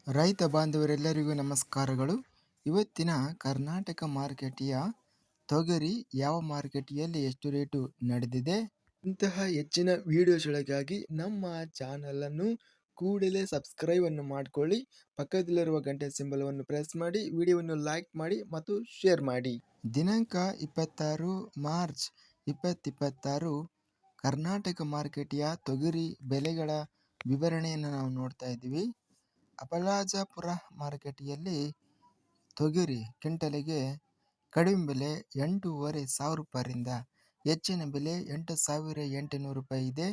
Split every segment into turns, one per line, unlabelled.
ರೈತ ಬಾಂಧವರೆಲ್ಲರಿಗೂ ನಮಸ್ಕಾರಗಳು. ಇವತ್ತಿನ ಕರ್ನಾಟಕ ಮಾರುಕಟ್ಟೆಯ ತೊಗರಿ ಯಾವ ಮಾರುಕಟ್ಟೆಯಲ್ಲಿ ಎಷ್ಟು ರೇಟು ನಡೆದಿದೆ? ಇಂತಹ ಹೆಚ್ಚಿನ ವಿಡಿಯೋಸ್ಗಳಿಗಾಗಿ ನಮ್ಮ ಚಾನಲನ್ನು ಕೂಡಲೇ ಸಬ್ಸ್ಕ್ರೈಬ್ ಅನ್ನು ಮಾಡಿಕೊಳ್ಳಿ. ಪಕ್ಕದಲ್ಲಿರುವ ಗಂಟೆ ಸಿಂಬಲವನ್ನು ಪ್ರೆಸ್ ಮಾಡಿ, ವಿಡಿಯೋವನ್ನು ಲೈಕ್ ಮಾಡಿ ಮತ್ತು ಶೇರ್ ಮಾಡಿ. ದಿನಾಂಕ 26 ಮಾರ್ಚ್ 2026 ಕರ್ನಾಟಕ ಮಾರುಕಟ್ಟೆಯ ತೊಗರಿ ಬೆಲೆಗಳ ವಿವರಣೆಯನ್ನು ನಾವು ನೋಡ್ತಾ ಇದ್ದೀವಿ. ಅಪಲಾಜಪುರ ಮಾರುಕಟ್ಟೆಯಲ್ಲಿ ತೊಗರಿ ಕ್ವಿಂಟಲಿಗೆ ಕಡಿಮೆ ಬೆಲೆ 8,500 ರೂಪಾಯಿಯಿಂದ ಹೆಚ್ಚಿನ ಬೆಲೆ 8,800 ರೂಪಾಯಿ ಇದೆ.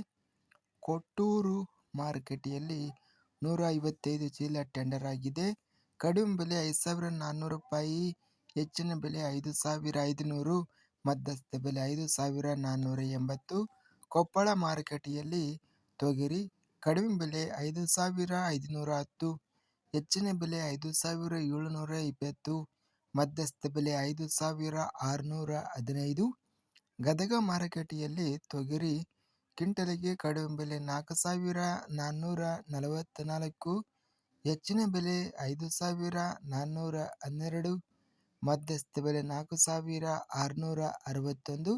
ಕೊಟ್ಟೂರು ಮಾರುಕಟ್ಟೆಯಲ್ಲಿ 155 ಚೀಲ ಟೆಂಡರ್ ಆಗಿದೆ. ಕಡಿಮೆ ಬೆಲೆ 5,400 ರೂಪಾಯಿ, ಹೆಚ್ಚಿನ ಬೆಲೆ 5,500, ಮಧ್ಯಸ್ಥ ಬೆಲೆ 5,480. ಕೊಪ್ಪಳ ಮಾರುಕಟ್ಟೆಯಲ್ಲಿ ತೊಗರಿ ಕಡಿಮೆ ಬೆಲೆ 5,510, ಹೆಚ್ಚಿನ ಬೆಲೆ 5,720, ಮಧ್ಯಸ್ಥ ಬೆಲೆ 5,615. ಗದಗ ಮಾರುಕಟ್ಟೆಯಲ್ಲಿ ತೊಗರಿ ಕ್ವಿಂಟಲಿಗೆ ಕಡಿಮೆ ಬೆಲೆ 4,444, ಹೆಚ್ಚಿನ ಬೆಲೆ 5,412, ಮಧ್ಯಸ್ಥ ಬೆಲೆ 4,661.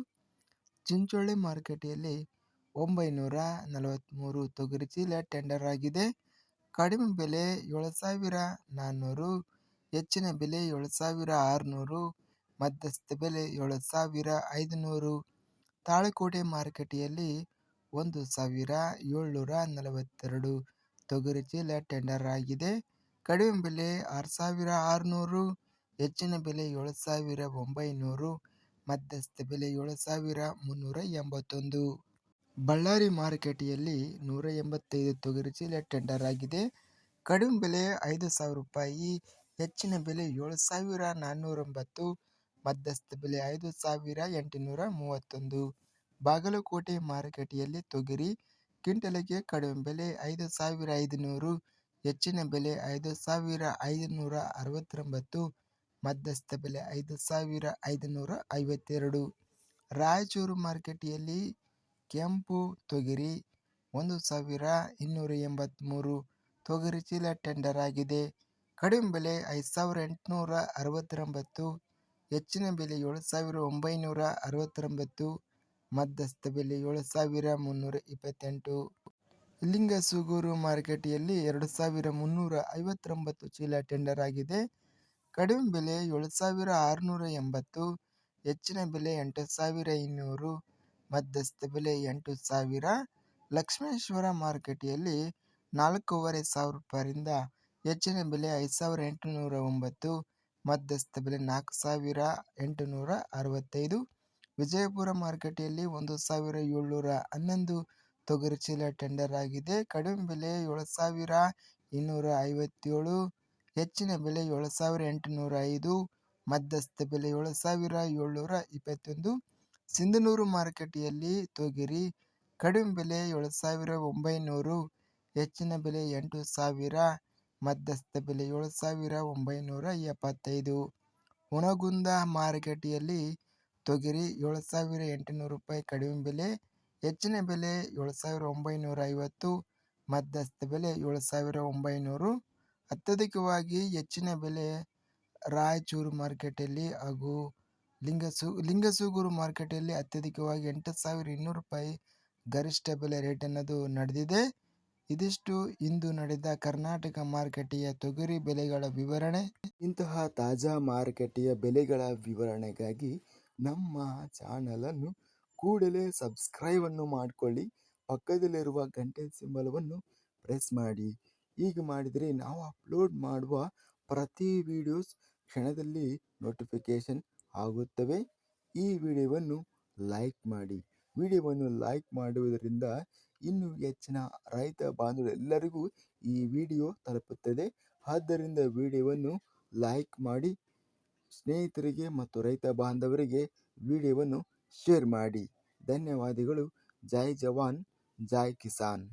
ಚಿಂಚೋಳಿ ಮಾರುಕಟ್ಟೆಯಲ್ಲಿ 943 ತೊಗರಿ ಚೀಲ ಟೆಂಡರ್ ಆಗಿದೆ. ಕಡಿಮೆ ಬೆಲೆ 7,400, ಹೆಚ್ಚಿನ ಬೆಲೆ 7,600, ಮಧ್ಯಸ್ಥ ಬೆಲೆ 7,500. ತಾಳಿಕೋಟೆ ಮಾರುಕಟ್ಟೆಯಲ್ಲಿ 1,742 ತೊಗರಿ ಚೀಲ ಟೆಂಡರ್ ಆಗಿದೆ. ಕಡಿಮೆ ಬೆಲೆ 6,600, ಹೆಚ್ಚಿನ ಬೆಲೆ 7,900, ಮಧ್ಯಸ್ಥ ಬೆಲೆ 7,381. ಬಳ್ಳಾರಿ ಮಾರುಕಟ್ಟೆಯಲ್ಲಿ 185 ತೊಗರಿ ಚೀಲ ಟೆಂಡರ್ ಆಗಿದೆ. ಕಡಿಮೆ ಬೆಲೆ 5,000 ರೂಪಾಯಿ, ಹೆಚ್ಚಿನ ಬೆಲೆ 7,490, ಮಧ್ಯಸ್ಥ ಬೆಲೆ 5,831. ಬಾಗಲಕೋಟೆ ಮಾರುಕಟ್ಟೆಯಲ್ಲಿ ತೊಗರಿ ಕ್ವಿಂಟಲಿಗೆ ಕಡಿಮೆ ಬೆಲೆ 5,500, ಹೆಚ್ಚಿನ ಬೆಲೆ 5,569, ಮಧ್ಯಸ್ಥ ಬೆಲೆ 5,552. ರಾಯಚೂರು ಮಾರುಕಟ್ಟೆಯಲ್ಲಿ ಕೆಂಪು ತೊಗರಿ 1,283 ತೊಗರಿ ಚೀಲ ಟೆಂಡರ್ ಆಗಿದೆ. ಕಡಿಮೆ ಬೆಲೆ 5,869, ಹೆಚ್ಚಿನ ಬೆಲೆ 7,969, ಮಧ್ಯಸ್ಥ ಬೆಲೆ 7,328. ಲಿಂಗಸೂಗೂರು ಮಾರುಕಟ್ಟೆಯಲ್ಲಿ 2,359 ಚೀಲ ಟೆಂಡರ್ ಆಗಿದೆ. ಕಡಿಮೆ ಬೆಲೆ 7,680, ಹೆಚ್ಚಿನ ಬೆಲೆ 8,200, ಮಧ್ಯಸ್ಥ ಬೆಲೆ 8,000. ಲಕ್ಷ್ಮೇಶ್ವರ ಮಾರುಕಟ್ಟೆಯಲ್ಲಿ 4,500 ರೂಪಾಯಿಯಿಂದ ಹೆಚ್ಚಿನ ಬೆಲೆ 5,809, ಮಧ್ಯಸ್ಥ ಬೆಲೆ 4,865. ವಿಜಯಪುರ ಮಾರುಕಟ್ಟೆಯಲ್ಲಿ 1,711 ತೊಗರಿ ಚೀಲ ಟೆಂಡರ್ ಆಗಿದೆ. ಕಡಿಮೆ ಬೆಲೆ 7,257, ಹೆಚ್ಚಿನ ಬೆಲೆ 7,805, ಮಧ್ಯಸ್ಥ ಬೆಲೆ 7,721. ಸಿಂಧನೂರು ಮಾರುಕಟ್ಟೆಯಲ್ಲಿ ತೊಗರಿ ಕಡಿಮೆ ಬೆಲೆ 7,900, ಹೆಚ್ಚಿನ ಬೆಲೆ 8,000, ಮಧ್ಯಸ್ಥ ಬೆಲೆ 7,975. ಹುನಗುಂದ ಮಾರುಕಟ್ಟೆಯಲ್ಲಿ ತೊಗರಿ 7,800 ರೂಪಾಯಿ ಕಡಿಮೆ ಬೆಲೆ, ಹೆಚ್ಚಿನ ಬೆಲೆ 7,950, ಮಧ್ಯಸ್ಥ ಬೆಲೆ 7,900. ಅತ್ಯಧಿಕವಾಗಿ ಹೆಚ್ಚಿನ ಬೆಲೆ ರಾಯಚೂರು ಮಾರುಕಟ್ಟೆಯಲ್ಲಿ ಹಾಗೂ ಲಿಂಗಸೂಗೂರು ಮಾರುಕಟ್ಟೆಯಲ್ಲಿ ಅತ್ಯಧಿಕವಾಗಿ 8,200 ರೂಪಾಯಿ ಗರಿಷ್ಠ ಬೆಲೆ ರೇಟ್ ಅನ್ನೋದು ನಡೆದಿದೆ. ಇದಿಷ್ಟು ಇಂದು ನಡೆದ ಕರ್ನಾಟಕ ಮಾರುಕಟ್ಟೆಯ ತೊಗರಿ ಬೆಲೆಗಳ ವಿವರಣೆ. ಇಂತಹ ತಾಜಾ ಮಾರುಕಟ್ಟೆಯ ಬೆಲೆಗಳ ವಿವರಣೆಗಾಗಿ ನಮ್ಮ ಚಾನಲನ್ನು ಕೂಡಲೇ ಸಬ್ಸ್ಕ್ರೈಬ್ ಅನ್ನು ಮಾಡಿಕೊಳ್ಳಿ. ಪಕ್ಕದಲ್ಲಿರುವ ಗಂಟೆ ಸಿಂಬಲವನ್ನು ಪ್ರೆಸ್ ಮಾಡಿ. ಹೀಗೆ ಮಾಡಿದರೆ ನಾವು ಅಪ್ಲೋಡ್ ಮಾಡುವ ಪ್ರತಿ ವಿಡಿಯೋಸ್ ಕ್ಷಣದಲ್ಲಿ ನೋಟಿಫಿಕೇಶನ್ ಆಗುತ್ತವೆ. ಈ ವಿಡಿಯೋವನ್ನು ಲೈಕ್ ಮಾಡಿ. ವಿಡಿಯೋವನ್ನು ಲೈಕ್ ಮಾಡುವುದರಿಂದ ಇನ್ನೂ ಹೆಚ್ಚಿನ ರೈತ ಬಾಂಧವರೆಲ್ಲರಿಗೂ ಈ ವಿಡಿಯೋ ತಲುಪುತ್ತದೆ. ಆದ್ದರಿಂದ ವಿಡಿಯೋವನ್ನು ಲೈಕ್ ಮಾಡಿ, ಸ್ನೇಹಿತರಿಗೆ ಮತ್ತು ರೈತ ಬಾಂಧವರಿಗೆ ವಿಡಿಯೋವನ್ನು ಶೇರ್ ಮಾಡಿ. ಧನ್ಯವಾದಗಳು. ಜೈ ಜವಾನ್, ಜೈ ಕಿಸಾನ್.